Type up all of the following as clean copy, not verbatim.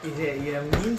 Is it yummy?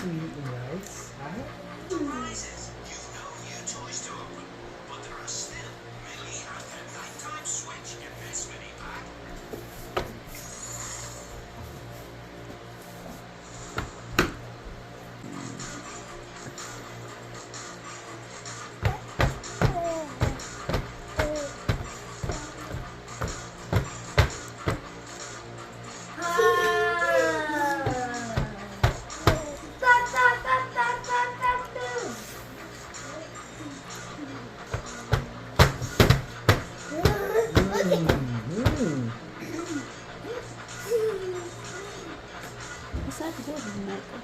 You eating rice? Huh? Mm. Is that good, Michael?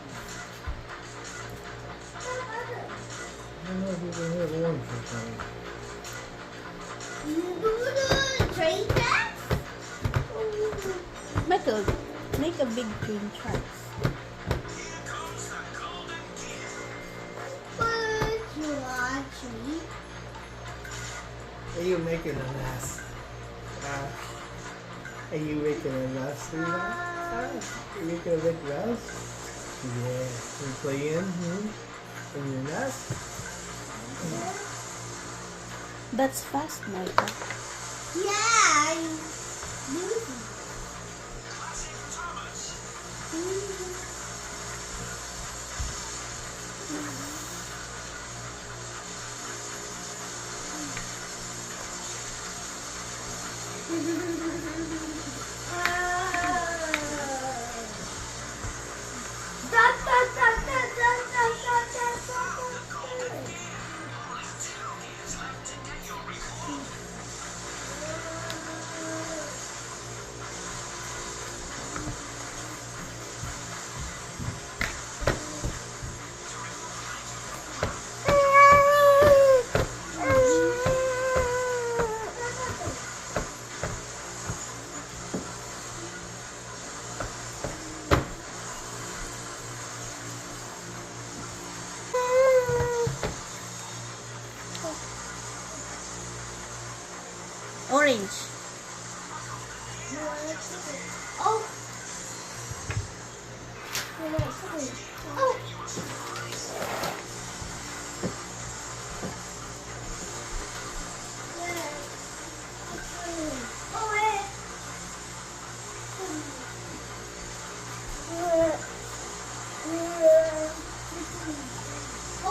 I don't know if you can hear one sometimes. You do the train tracks? Michael, make a big train tracks. But you actually. Are you making a mess? Are you making a mess, sweetheart? Are you gonna make a mess? Yeah. You playing? In your nest? That's fast, Michael. Yeah, I Orange. Oh.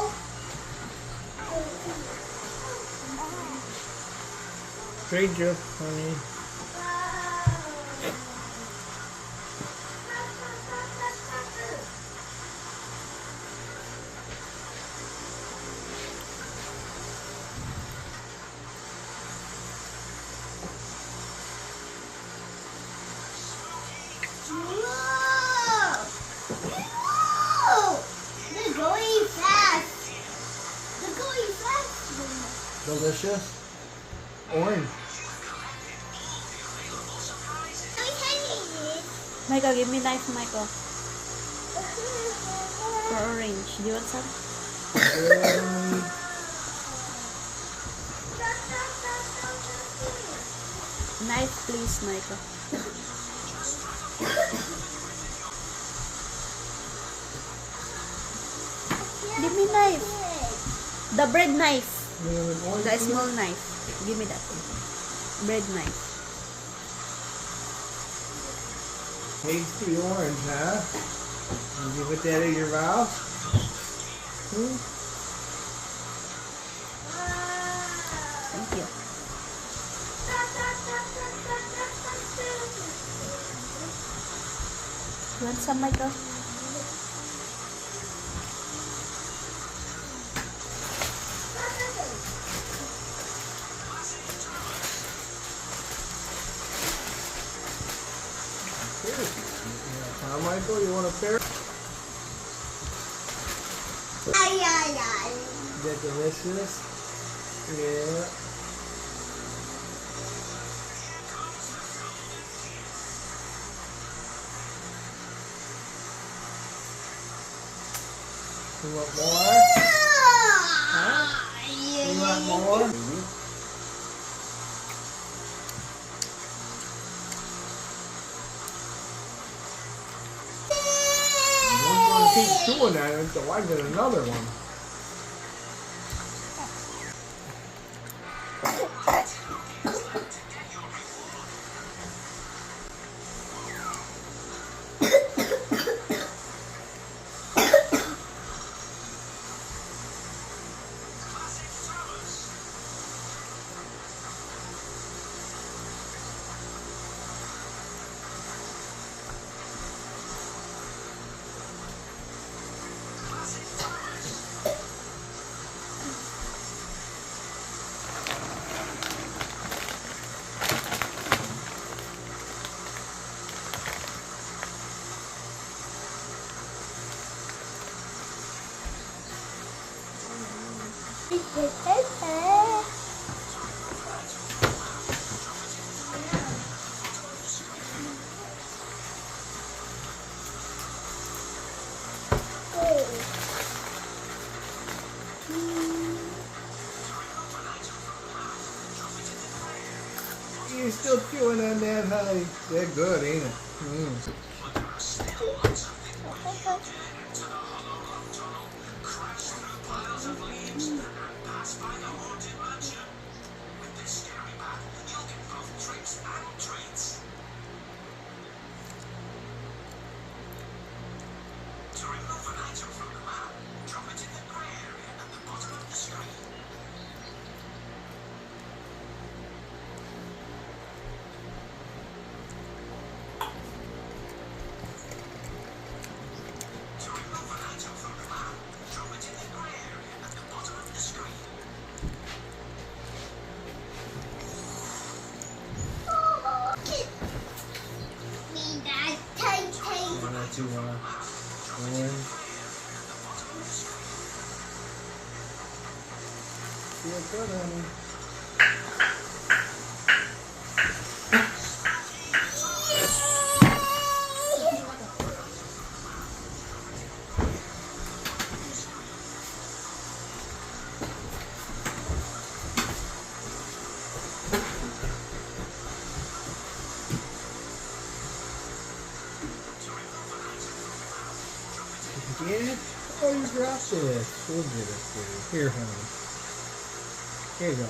Oh. Trade you, honey. They're going fast. They're going fast. Delicious. Orange. Michael, give me knife, Michael. For orange. Do you want some? Knife, please, Michael. Give me knife. The bread knife. The small knife. Give me that. Bread knife. Tasty orange, huh? Did you put that in your mouth? Thank you. You want some, Michael? Michael? You want a pear? Ay, ay, ay. Is that delicious? Yeah. You want more? Huh? You want more? I'm going to keep chewing at it until I get another one. You're still chewing on that, honey. They're good, ain't it? You want orange? Feel good, honey. Yeah? Oh, you dropped it. We'll get it for you. Here, honey. Here you go.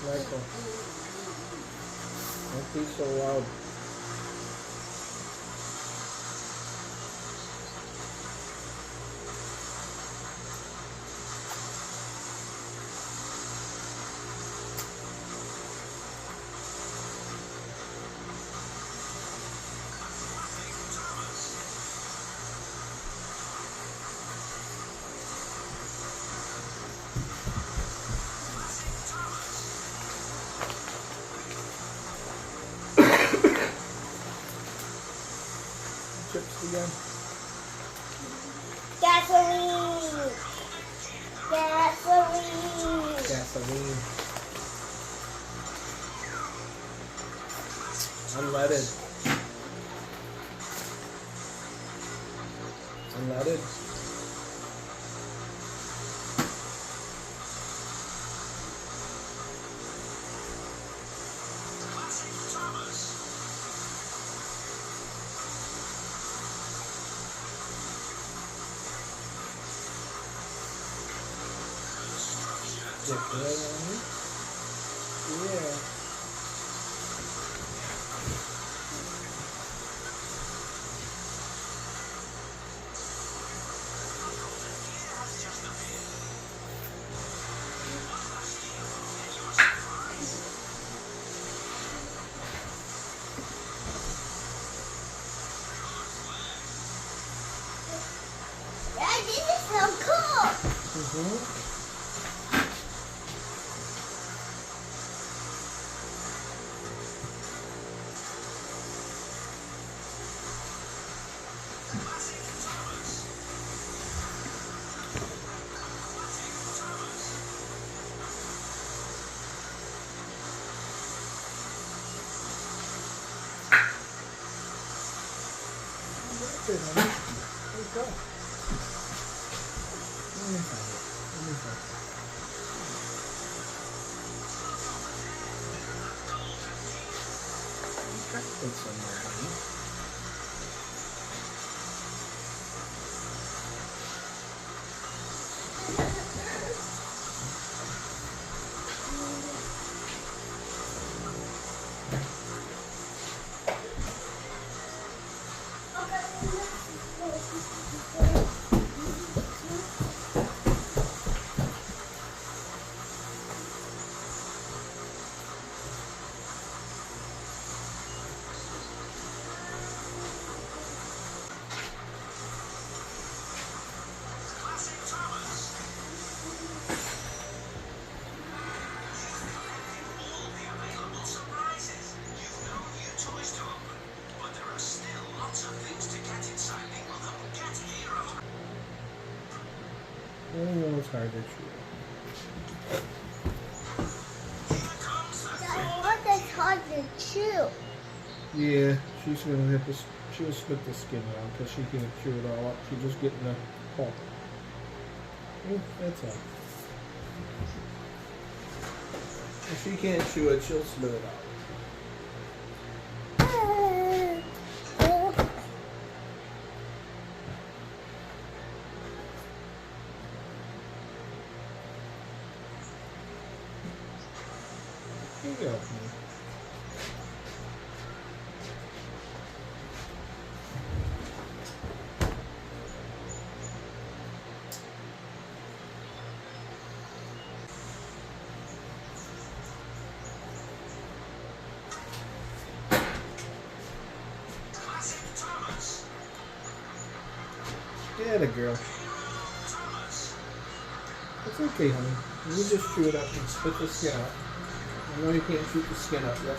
Michael, don't be so loud. Chips again. Gasoline. Gasoline. Gasoline. Unleaded. And that is. Stick that on here. Yeah. Dad, this is so cool. Mm-hmm. Good, honey. There you go. Let me find it. Let me find it. Got it somewhere, honey. I know it's hard to chew. Dad, what is hard to chew? Yeah, she's gonna have to. She'll split the skin around because she can't chew it all up. She's just getting the pulp. Oh, that's all. If she can't chew it, she'll split it out. Here you go. Yeah, the girl. It's okay, honey. You just chew it up and split the skin out. I know you can't shoot the skin up yet.